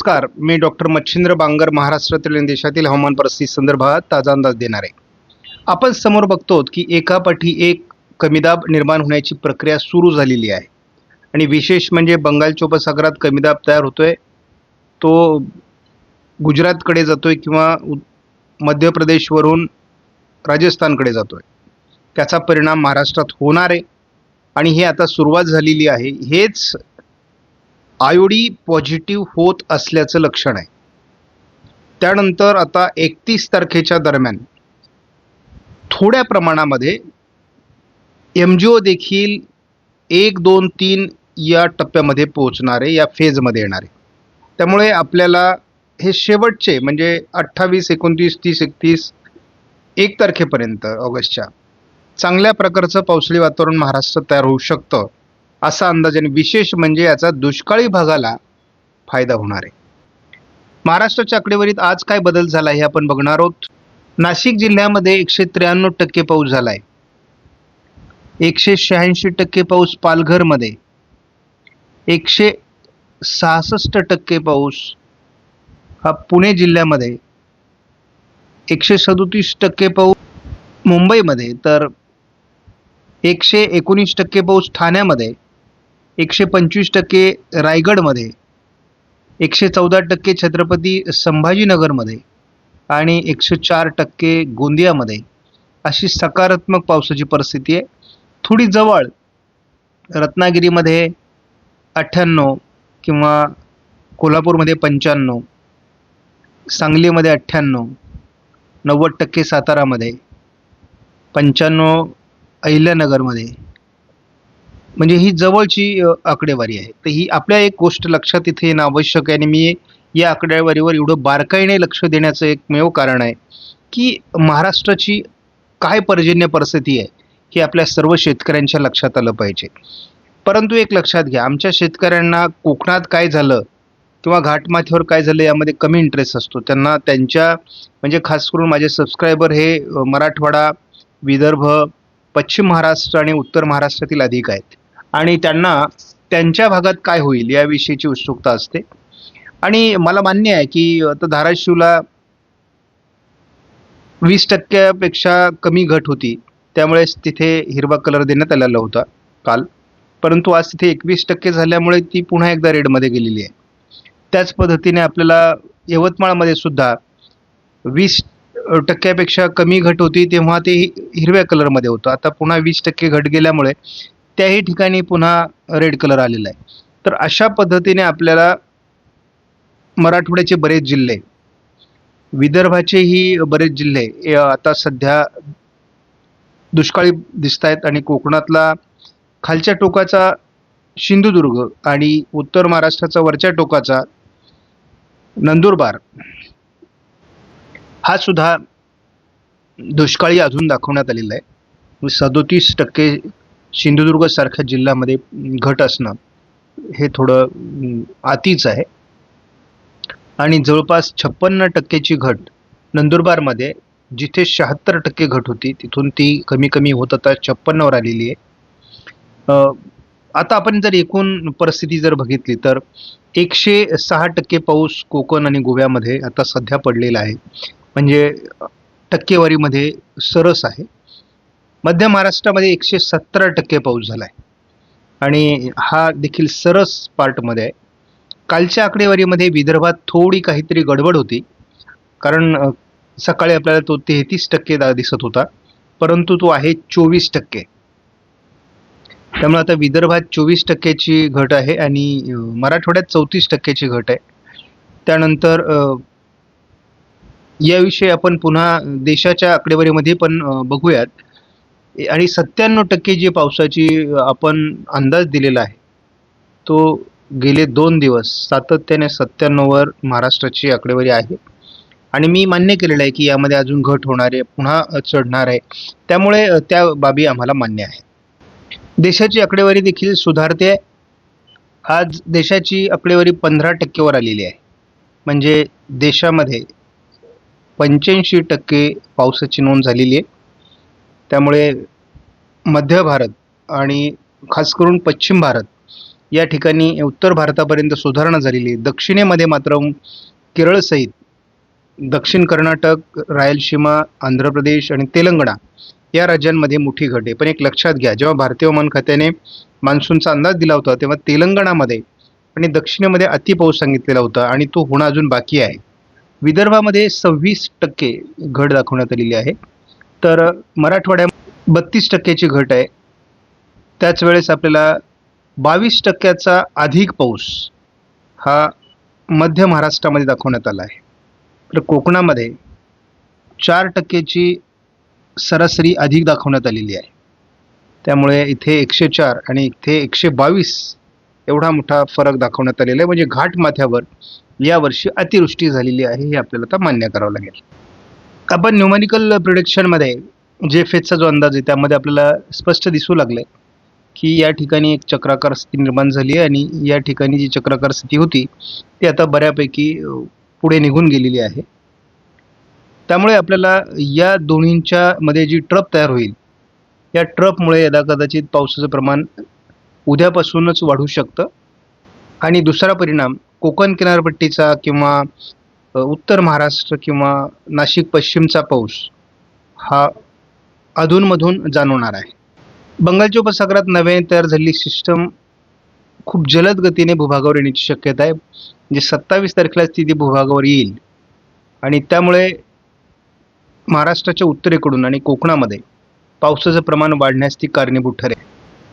नमस्कार, मी डॉक्टर मच्छिंद्र बांगर महाराष्ट्रातील आणि देशातील हवामान परिस्थिती संदर्भात ताजा अंदाज देणार आहे. आपण समोर बघतो की एकापाठी एक कमीदाब निर्माण होण्याची प्रक्रिया सुरू झालेली आहे आणि विशेष म्हणजे बंगालच्या उपसागरात कमीदाब तयार होतोय. तो गुजरातकडे जातोय किंवा मध्य प्रदेशवरून राजस्थानकडे जातोय. त्याचा परिणाम महाराष्ट्रात होणार आहे आणि हे आता सुरुवात झालेली आहे. हेच आयोडी पॉझिटिव्ह होत असल्याचं लक्षण आहे. त्यानंतर आता 31 तारखेच्या दरम्यान थोड्या प्रमाणामध्ये MGO देखील 1, 2, 3 या टप्प्यामध्ये पोहोचणार आहे, या फेजमध्ये येणार आहे. त्यामुळे आपल्याला हे शेवटचे म्हणजे 28, 29, 30, 31 1 तारखेपर्यंत ऑगस्टच्या चांगल्या प्रकारचं पावसाळी वातावरण महाराष्ट्रात तयार होऊ शकतं असा अंदाज. आणि विशेष म्हणजे याचा दुष्काळी भागाला फायदा होणार आहे. महाराष्ट्राच्या आकडेवारीत आज काय बदल झाला हे आपण बघणार आहोत. नाशिक जिल्ह्यामध्ये 193% पाऊस झाला आहे. 186% पाऊस पालघरमध्ये, 166% पाऊस हा पुणे जिल्ह्यामध्ये, 137% पाऊस मुंबईमध्ये, तर 119% पाऊस ठाण्यामध्ये, 125% रायगडमध्ये, 114% छत्रपती संभाजीनगरमध्ये आणि 104% गोंदियामध्ये अशी सकारात्मक पावसाची परिस्थिती आहे. थोडी जवळ रत्नागिरीमध्ये 98 किंवा कोल्हापूरमध्ये 95, सांगलीमध्ये 98, 90% सातारामध्ये, 95 अहिल्यानगरमध्ये, म्हणजे ही जवळची आकडेवारी आहे. तर ही आपल्या एक गोष्ट लक्षात इथे येणं आवश्यक आहे आणि मी या आकडेवारीवर एवढं बारकाईने लक्ष देण्याचं एकमेव कारण आहे की महाराष्ट्राची काय पर्जन्य परिस्थिती आहे हे आपल्या सर्व शेतकऱ्यांच्या लक्षात आलं पाहिजे. परंतु एक लक्षात घ्या, आमच्या शेतकऱ्यांना कोकणात काय झालं किंवा घाटमाथ्यावर काय झालं यामध्ये कमी इंटरेस्ट असतो. त्यांना त्यांच्या म्हणजे खास करून माझे सबस्क्रायबर हे मराठवाडा, विदर्भ, पश्चिम महाराष्ट्र आणि उत्तर महाराष्ट्रातील अधिक आहेत आणि त्यांना त्यांच्या भागात काय होईल याविषयीची उत्सुकता असते. आणि मला मान्य आहे की आता धाराशिवला 20% कमी घट होती, त्यामुळेच तिथे हिरवा कलर देण्यात आलेला होता काल. परंतु आज तिथे 21% झाल्यामुळे ती पुन्हा एकदा रेडमध्ये गेलेली आहे. त्याच पद्धतीने आपल्याला यवतमाळमध्ये सुद्धा 20% कमी घट होती, तेव्हा ते हिरव्या कलरमध्ये होतं. आता पुन्हा 20% घट गेल्यामुळे त्याही ठिकाणी पुन्हा रेड कलर आलेला आहे. तर अशा पद्धतीने आपल्याला मराठवाड्याचे बरेच जिल्हे, विदर्भाचेही बरेच जिल्हे आता सध्या दुष्काळी दिसत आहेत आणि कोकणातला खालच्या टोकाचा सिंधुदुर्ग आणि उत्तर महाराष्ट्राचा वरच्या टोकाचा नंदुरबार हा सुद्धा दुष्काळी अजून दाखवण्यात आलेला आहे. 37% सिंधुदुर्ग सारख्या जिल्ह्यामध्ये घट असणं हे थोडं अतिच आहे. आणि जवळपास 56% घट नंदुरबारमध्ये, जिथे 76% घट होती तिथून ती कमी कमी होत आता 56वर आलेली आहे. आता आपण जर एकूण परिस्थिती जर बघितली तर 106% पाऊस कोकण आणि गोव्यामध्ये आता सध्या पडलेला आहे, म्हणजे टक्केवारीमध्ये सरस आहे. मध्य महाराष्ट्रामध्ये 117% पाऊस झाला आहे आणि हा देखील सरस पार्टमध्ये आहे. कालच्या आकडेवारीमध्ये विदर्भात थोडी काहीतरी गडबड होती, कारण सकाळी आपल्याला तो 33% दिसत होता, परंतु तो आहे 24%. त्यामुळे आता विदर्भात 24%ची घट आहे आणि मराठवाड्यात 34%ची घट आहे. त्यानंतर याविषयी आपण पुन्हा देशाच्या आकडेवारीमध्ये पण बघूयात. आणि 97% जी पावसाची आपण अंदाज दिलेला आहे तो गेले 2 दिवस सातत्याने 97वर महाराष्ट्राची आकडेवारी आहे आणि मी मान्य केलेलं आहे की यामध्ये अजून घट होणार आहे, पुन्हा चढणार आहे. त्यामुळे त्या बाबी आम्हाला मान्य आहे. देशाची आकडेवारी देखील सुधारते. आज देशाची आकडेवारी 15%वर आलेली आहे, म्हणजे देशामध्ये 85% पावसाची नोंद झालेली आहे. त्यामुळे मध्य भारत आणि खास करून पश्चिम भारत या ठिकाणी उत्तर भारतापर्यंत सुधारणा झालेली आहे. दक्षिणेमध्ये मात्र केरळसहित दक्षिण कर्नाटक, रायलसीमा, आंध्र प्रदेश आणि तेलंगणा या राज्यांमध्ये मोठी घट आहे. पण एक लक्षात घ्या, जेव्हा भारतीय हवामान खात्याने मान्सूनचा अंदाज दिला होता तेव्हा तेलंगणामध्ये आणि दक्षिणेमध्ये अतिपाऊस सांगितलेला होता आणि तो होणं अजून बाकी आहे. विदर्भामध्ये 26% घट दाखवण्यात आलेली आहे, तर मराठवाड्यात 32% घट आहे. त्याच वेळेस आपल्याला 22% अधिक पाऊस हा मध्य महाराष्ट्रामध्ये दाखवण्यात आला आहे. तर कोकणामध्ये 4% सरासरी अधिक दाखवण्यात आलेली आहे. त्यामुळे इथे 104 आणि इथे 122 एवढा मोठा फरक दाखवण्यात आलेला आहे. म्हणजे घाटमाथ्यावर यावर्षी अतिवृष्टी झालेली आहे हे आपल्याला आता मान्य करावं लागेल. आपण न्यूमरिकल प्रिडिक्शनमध्ये JFHचा जो अंदाज आहे त्यामध्ये आपल्याला स्पष्ट दिसू लागले की या ठिकाणी एक चक्राकार स्थिती निर्माण झाली आहे आणि या ठिकाणी जी चक्राकार स्थिती होती ती आता बऱ्यापैकी पुढे निघून गेलेली आहे. त्यामुळे आपल्याला या दोन्हींच्या मध्ये जी ट्रप तयार होईल या ट्रपमुळे यदा कदाचित पावसाचं प्रमाण उद्यापासूनच वाढू शकतं. आणि दुसरा परिणाम कोकण किनारपट्टीचा किंवा उत्तर महाराष्ट्र किंवा नाशिक पश्चिमचा पाऊस हा अधूनमधून जाणवणार आहे. बंगालच्या उपसागरात नव्याने तयार झालेली सिस्टम खूप जलद गतीने भूभागावर येण्याची शक्यता आहे. म्हणजे 27 तारखेला ती भूभागावर येईल आणि त्यामुळे महाराष्ट्राच्या उत्तरेकडून आणि कोकणामध्ये पावसाचं प्रमाण वाढण्यास ती कारणीभूत ठरेल.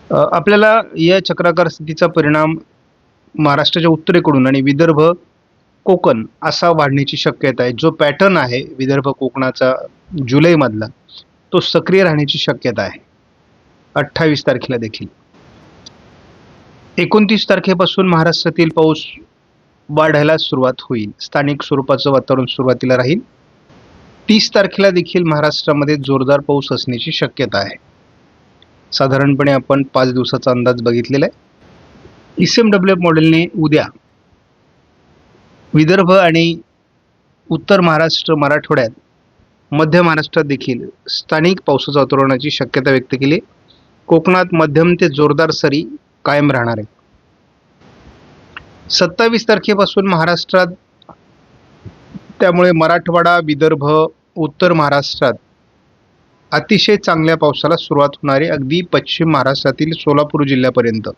आपल्याला या चक्राकार स्थितीचा परिणाम महाराष्ट्राच्या उत्तरेकडून आणि विदर्भ कोकण असा वाढण्याची शक्यता आहे. जो पॅटर्न आहे विदर्भ कोकणाचा जुलैमधला तो सक्रिय राहण्याची शक्यता आहे 28 तारखेला देखील. 29 तारखेपासून महाराष्ट्रातील पाऊस वाढायला सुरुवात होईल. स्थानिक स्वरूपाचं वातावरण सुरुवातीला राहील. 30 तारखेला देखील महाराष्ट्रामध्ये जोरदार पाऊस असण्याची शक्यता आहे. साधारणपणे आपण 5 दिवसाचा अंदाज बघितलेला आहे. ICMWF मॉडेलने उद्या विदर्भ आणि उत्तर महाराष्ट्र, मराठवाड्यात, मध्य महाराष्ट्रात देखील स्थानिक पावसाच्या वातावरणाची शक्यता व्यक्त केली. कोकणात मध्यम ते जोरदार सरी कायम राहणार आहे. 27 तारखेपासून महाराष्ट्रात, त्यामुळे मराठवाडा, विदर्भ, उत्तर महाराष्ट्रात अतिशय चांगल्या पावसाला सुरुवात होणार आहे. अगदी पश्चिम महाराष्ट्रातील सोलापूर जिल्ह्यापर्यंत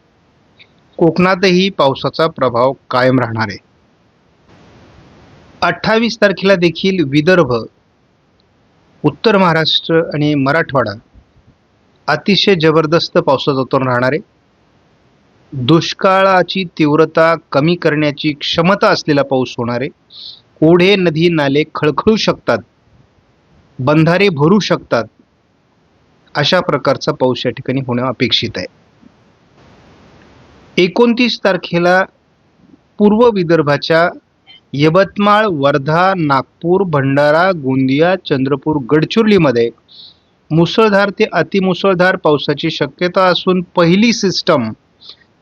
कोकणातही पावसाचा प्रभाव कायम राहणार आहे. 28 तारखेला देखील विदर्भ, उत्तर महाराष्ट्र आणि मराठवाडा अतिशय जबरदस्त पावसाचं वातावरण राहणार आहे. दुष्काळाची तीव्रता कमी करण्याची क्षमता असलेला पाऊस होणार आहे. ओढे, नदी, नाले खळखळू शकतात, बंधारे भरू शकतात, अशा प्रकारचा पाऊस या ठिकाणी होणं अपेक्षित आहे. 29 तारखेला पूर्व विदर्भाच्या यवतमाळ, वर्धा, नागपूर, भंडारा, गोंदिया, चंद्रपूर, गडचिरोलीमध्ये मुसळधार ते अतिमुसळधार पावसाची शक्यता असून पहिली सिस्टम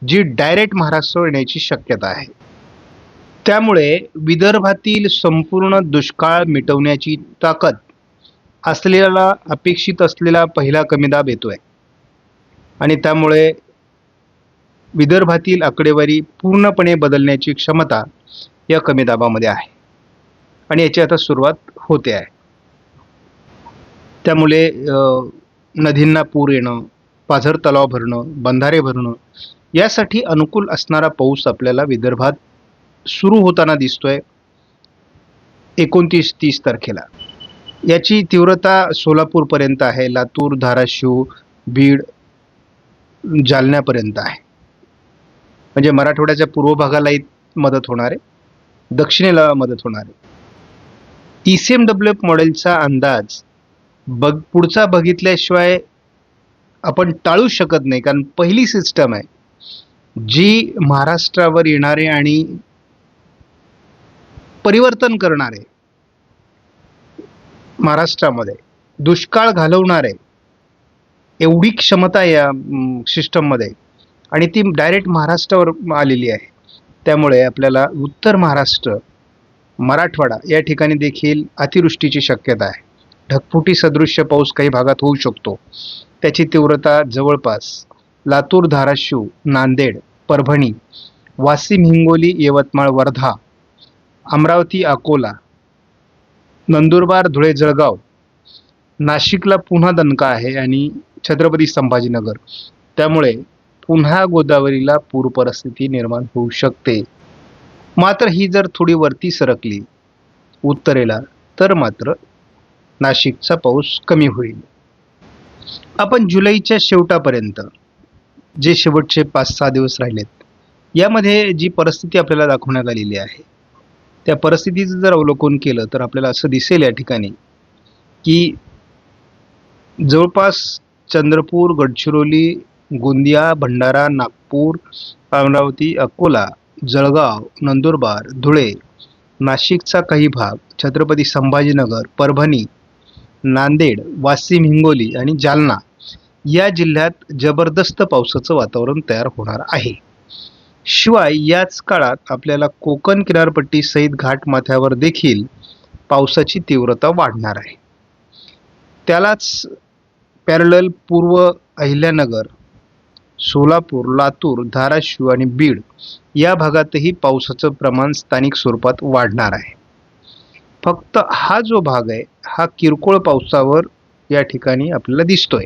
जी डायरेक्ट महाराष्ट्रावर येण्याची शक्यता आहे. त्यामुळे विदर्भातील संपूर्ण दुष्काळ मिटवण्याची ताकद असलेला, अपेक्षित असलेला पहिला कमी दाब येतोय आणि त्यामुळे विदर्भातील आकडेवारी पूर्णपणे बदलण्याची क्षमता या कमी दाबामध्ये आहे आणि याची आता सुरुवात होते आहे. त्यामुळे नदींना पूर येणं, पाझर तलाव भरणं, बंधारे भरणं यासाठी अनुकूल असणारा पाऊस आपल्याला विदर्भात सुरू होताना दिसतोय 29-30 तारखेला. याची तीव्रता सोलापूरपर्यंत आहे, लातूर, धाराशिव, बीड, जालन्यापर्यंत आहे. म्हणजे मराठवाड्याच्या पूर्व भागालाही मदत होणार आहे, दक्षिणेला मदत होणार आहे. ICMWF मॉडेलचा अंदाज पुढचा बघितल्याशिवाय आपण टाळू शकत नाही, कारण पहिली सिस्टम आहे जी महाराष्ट्रावर येणारे आणि परिवर्तन करणारे, महाराष्ट्रामध्ये दुष्काळ घालवणारे एवढी क्षमता या सिस्टममध्ये आणि ती डायरेक्ट महाराष्ट्रावर आलेली आहे. त्यामुळे आपल्याला उत्तर महाराष्ट्र, मराठवाडा या ठिकाणी देखील अतिवृष्टीची शक्यता आहे. ढगफुटी सदृश्य पाऊस काही भागात होऊ शकतो. त्याची तीव्रता जवळपास लातूर, धाराशिव, नांदेड परभणी, वाशिम, हिंगोली, यवतमाळ, वर्धा, अमरावती, अकोला, नंदुरबार, धुळे, जळगाव, नाशिकला पुन्हा दणका आहे आणि छत्रपती संभाजीनगर. त्यामुळे पुन्हा गोदावरीला पूर परिस्थिती निर्माण होऊ शकते. मात्र ही जर थोडी वरती सरकली उत्तरेला तर मात्र नाशिकचा पाऊस कमी होईल. आपण जुलैच्या शेवटापर्यंत जे शेवटचे 5-6 दिवस राहिलेत यामध्ये जी परिस्थिती आपल्याला दाखवण्यात आलेली आहे त्या परिस्थितीचं जर अवलोकन केलं तर आपल्याला असं दिसेल या ठिकाणी की जवळपास चंद्रपूर, गडचिरोली, गोंदिया, भंडारा, नागपूर, अमरावती, अकोला, जळगाव, नंदुरबार, धुळे, नाशिकचा काही भाग, छत्रपती संभाजीनगर, परभणी, नांदेड, वाशिम, हिंगोली आणि जालना या जिल्ह्यात जबरदस्त पावसाचं वातावरण तयार होणार आहे. शिवाय याच काळात आपल्याला कोकण किनारपट्टी सहित घाटमाथ्यावर देखील पावसाची तीव्रता वाढणार आहे. त्यालाच पॅरलल पूर्व अहिल्यानगर, सोलापूर, लातूर, धाराशिव आणि बीड या भागातही पावसाचं प्रमाण स्थानिक स्वरूपात वाढणार आहे. फक्त हा जो भाग आहे हा किरकोळ पावसावर या ठिकाणी आपल्याला दिसतोय,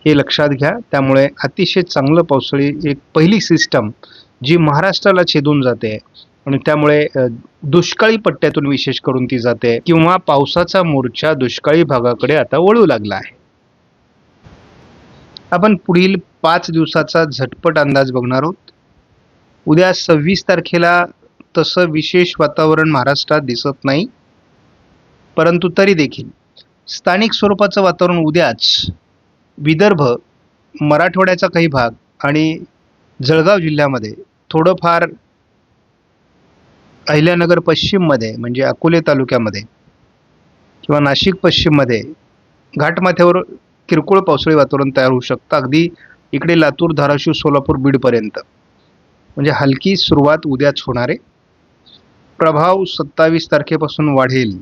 हे लक्षात घ्या. त्यामुळे अतिशय चांगलं पावसाळी एक पहिली सिस्टम जी महाराष्ट्राला छेदून जाते आणि त्यामुळे दुष्काळी पट्ट्यातून विशेष करून ती जाते किंवा पावसाचा मोर्चा दुष्काळी भागाकडे आता वळू लागला आहे. आपण पुढील 5 दिवसाचा झटपट अंदाज बघणार आहोत. उद्या 26 तारखेला तसं विशेष वातावरण महाराष्ट्रात दिसत नाही, परंतु तरी देखील स्थानिक स्वरूपाचं वातावरण उद्याच विदर्भ, मराठवाड्याचा काही भाग आणि जळगाव जिल्ह्यामध्ये थोडंफार, अहिल्यानगर पश्चिममध्ये म्हणजे अकोले तालुक्यामध्ये किंवा नाशिक पश्चिममध्ये घाटमाथ्यावर किरकोळ पावसाळी वातावरण तयार होऊ शकतं. अगदी इकडे लातूर, धाराशिव, सोलापूर, बीडपर्यंत म्हणजे हलकी सुरुवात उद्याच होणार आहे. प्रभाव 27 तारखेपासून वाढेल.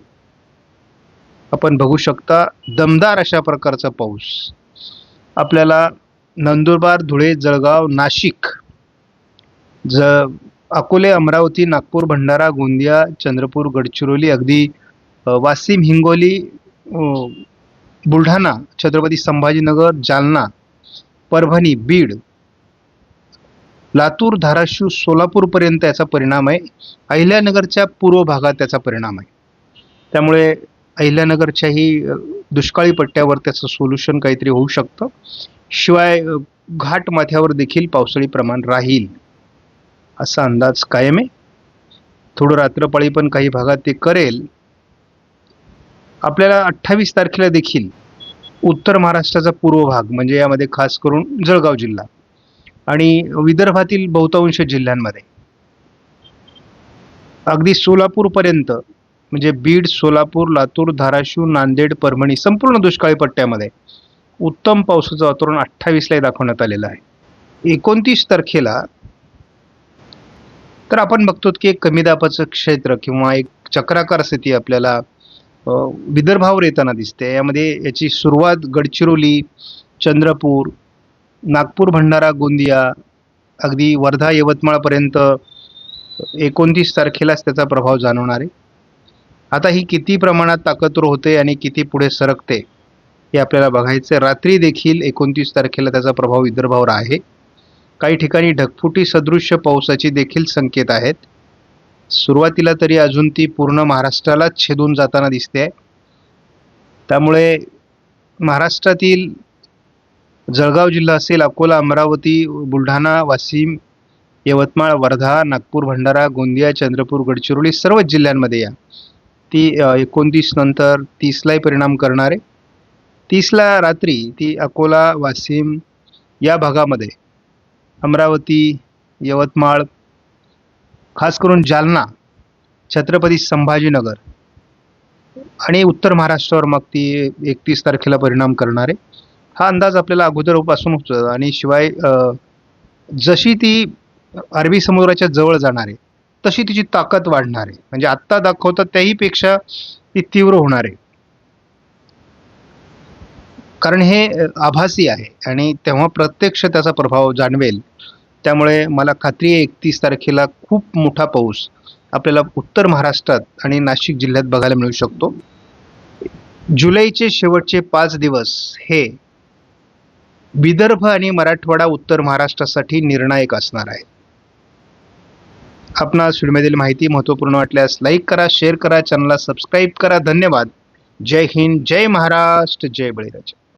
आपण बघू शकता दमदार अशा प्रकारचा पाऊस आपल्याला नंदुरबार, धुळे, जळगाव, नाशिक, अकोले, अमरावती, नागपूर, भंडारा, गोंदिया, चंद्रपूर, गडचिरोली, अगदी वाशिम, हिंगोली, बुलढाणा, छत्रपती संभाजीनगर, जालना, परभणी, बीड, लातूर, धाराशिव, सोलापूरपर्यंत याचा परिणाम आहे. अहिल्यानगरच्या पूर्व भागात त्याचा परिणाम आहे. त्यामुळे अहिल्यानगरच्याही दुष्काळी पट्ट्यावर त्याचं सोल्युशन काहीतरी होऊ शकतं. शिवाय घाटमाथ्यावर देखील पावसाळी प्रमाण राहील असा अंदाज कायम आहे. थोडं रात्रपाळी पण काही भागात ते करेल. आपल्याला 28 तारखेला देखील उत्तर महाराष्ट्राचा पूर्व भाग म्हणजे यामध्ये खास करून जळगाव जिल्हा आणि विदर्भातील बहुतांश जिल्ह्यांमध्ये अगदी सोलापूरपर्यंत म्हणजे बीड, सोलापूर, लातूर, धाराशिव, नांदेड, परभणी संपूर्ण दुष्काळी पट्ट्यामध्ये उत्तम पावसाचं वातावरण 28ला दाखवण्यात आलेलं आहे. 29 तारखेला तर आपण बघतो की एक कमी दाबाचं क्षेत्र किंवा एक चक्राकार स्थिती आपल्याला विदर्भावर येताना दिसते. यामध्ये याची सुरुवात गडचिरोली, चंद्रपूर, नागपूर, भंडारा, गोंदिया, अगदी वर्धा, यवतमाळपर्यंत 29 तारखेलाच त्याचा प्रभाव जाणवणार आहे. आता ही किती प्रमाणात ताकदवर होते आणि किती पुढे सरकते हे आपल्याला बघायचं आहे. रात्री देखील 29 तारखेला त्याचा प्रभाव विदर्भावर आहे. काही ठिकाणी ढगफुटी सदृश्य पावसाची देखील संकेत आहेत. सुरुवातीला तरी अजून ती पूर्ण महाराष्ट्रालाच छेदून जाताना दिसते आहे. त्यामुळे महाराष्ट्रातील जळगाव जिल्हा असेल, अकोला, अमरावती, बुलढाणा, वाशिम, यवतमाळ, वर्धा, नागपूर, भंडारा, गोंदिया, चंद्रपूर, गडचिरोली सर्वच जिल्ह्यांमध्ये या ती 29 नंतर 30लाही परिणाम करणार आहे. 30ला रात्री ती अकोला, वाशिम या भागामध्ये, अमरावती, यवतमाळ, खास करून जालना, छत्रपती संभाजीनगर आणि उत्तर महाराष्ट्रावर मग ती 31 तारखेला परिणाम करणार आहे. हा अंदाज आपल्याला अगोदरपासून होतो आणि शिवाय जशी ती अरबी समुद्राच्या जवळ जाणार आहे तशी तिची ताकद वाढणार आहे. म्हणजे आत्ता दाखवतात त्याहीपेक्षा ती तीव्र होणार आहे. कारण हे आभासी आहे आणि तेव्हा प्रत्यक्ष त्याचा प्रभाव जाणवेल त्यामुळे मला खात्री आहे 31 तारखेला खूप मोठा पाऊस आपल्याला उत्तर महाराष्ट्रात आणि नाशिक जिल्ह्यात बघायला मिळू शकतो. जुलैचे शेवटचे 5 दिवस हे विदर्भ आणि मराठवाडा उत्तर महाराष्ट्रासाठी निर्णायक असणार आहे. आपणास व्हिडिओमधील माहिती महत्त्वपूर्ण वाटल्यास लाईक करा, शेअर करा, चॅनलला सबस्क्राईब करा. धन्यवाद. जय हिंद, जय महाराष्ट्र, जय बळीराजा.